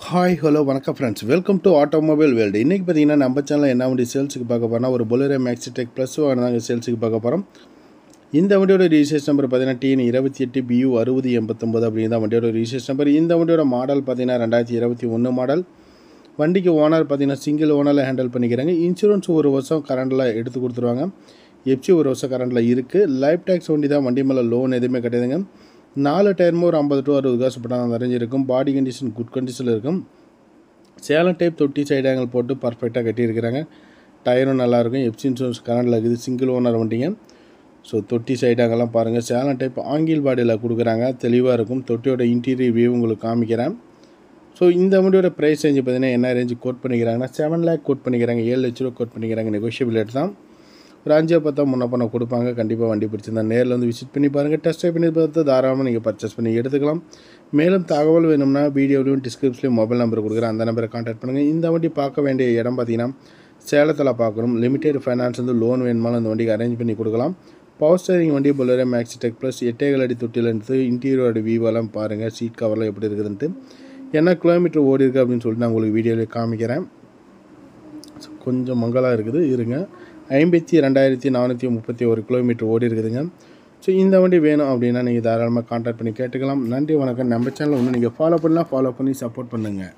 Hi hello வணக்கம் friends, welcome to automobile world. இன்றைக்கி பார்த்தீங்கன்னா நம்ம சேனலில் என்ன வண்டி சேல்ஸுக்கு பார்க்க போகிறோம்னா ஒரு பொலேரோ மேக்ஸி டெக் ப்ளஸ் வாங்க சேல்ஸுக்கு பார்க்க போகிறோம். இந்த வண்டியோட ரிஜிஸ்ட்ரேஷன் நம்பர் பார்த்தீங்கன்னா TN28 BU 6089 அப்படின்னு தான் வண்டியோட ரிஜிஸ்ட்ரேஷன் நம்பர். இந்த வண்டியோட மாடல் பார்த்தீங்கன்னா 2021 மாடல். வண்டிக்கு ஓனர் பார்த்தீங்கன்னா சிங்கிள் ஓனரில் ஹேண்டில் பண்ணிக்கிறாங்க. இன்சூரன்ஸ் ஒரு வருஷம் கரண்டில் எடுத்து கொடுத்துருவாங்க. எஃப்சி ஒரு வருஷம் கரண்டில் இருக்குது. லைஃப் டேக்ஸ் வண்டி தான், வண்டி மேலே லோன் எதுவுமே கிடையாதுங்க. 4 டயருமே ஒரு 50 to 60 காசு பட்டம் நிறைஞ்சிருக்கும். பாடி கண்டிஷன் குட் கண்டிஷனில் இருக்கும். சேலம் டைப் தொட்டி சைடு ஆங்கிள் போட்டு பர்ஃபெக்டாக கட்டியிருக்கிறாங்க. டயரும் நல்லாயிருக்கும். எஃப்சி இன்சூரன்ஸ் கரண்டில் இருக்குது. சிங்கிள் ஓனர் வண்டிங்க. ஸோ தொட்டி சைடு ஆங்கெல்லாம் பாருங்கள். சேலம் டைப் ஆங்கில் பாடியில் கொடுக்குறாங்க, தெளிவாக இருக்கும். தொட்டியோட இன்டீரியர் வியூ உங்களுக்கு காமிக்கிறேன். ஸோ இந்த வண்டியோட ப்ரைஸ் ரேஞ்சு பார்த்தீங்கன்னா என்ன ரேஞ்சு கோட் பண்ணிக்கிறாங்கன்னா 7 lakh கோட் பண்ணிக்கிறாங்க. 7 லட்ச ரூபா கோட் பண்ணிக்கிறாங்க. நெகோஷியபிள் ரேட் தான். ஒரு 5 முன்ன பண்ண கொடுப்பாங்க. கண்டிப்பாக வண்டி பிடிச்சிருந்தா நேரில் வந்து விசிட் பண்ணி பாருங்கள். டெஸ்ட் ட்ரைவ் பண்ணி பார்த்து தாராளமாக நீங்கள் பர்ச்சேஸ் பண்ணி எடுத்துக்கலாம். மேலும் தகவல் வேணும்னா வீடியோலையும் டிஸ்கிரிப்ஷன்லையும் மொபைல் நம்பர் கொடுக்குறேன், அந்த நம்பரை கான்டாக்ட் பண்ணுங்கள். இந்த வண்டி பார்க்க வேண்டிய இடம் பார்த்தீங்கன்னா சேலத்தில் பார்க்கணும். லிமிடெட் ஃபைனான்ஸ் வந்து லோன் வேணுமாலும் இந்த வண்டிக்கு அரேஞ்ச் பண்ணி கொடுக்கலாம். பவர் ஸ்டேரிங் வண்டி பொலேரோ மேக்ஸி டெக் ப்ளஸ் 8 அடி தொட்டிலேருந்து இன்டீரியரோட வியூவெல்லாம் பாருங்கள். சீட் கவர்லாம் எப்படி இருக்குதுன்ட்டு, என்ன கிலோமீட்டர் ஓடி இருக்குது அப்படின்னு சொல்லிட்டு நான் உங்களுக்கு வீடியோவில் காமிக்கிறேன். கொஞ்சம் மங்கலாக இருக்குது, இருங்க. 52,431 கிலோமீட்டர் ஓடி இருக்குதுங்க. ஸோ இந்த வண்டி வேணும் அப்படின்னா நீங்கள் தாராளமாக கான்டாக்ட் பண்ணி கேட்டுக்கலாம். நன்றி, வணக்கம். நம்ம சேனலை ஒன்று நீங்கள் ஃபாலோ பண்ணலாம், ஃபாலோ பண்ணி சப்போர்ட் பண்ணுங்கள்.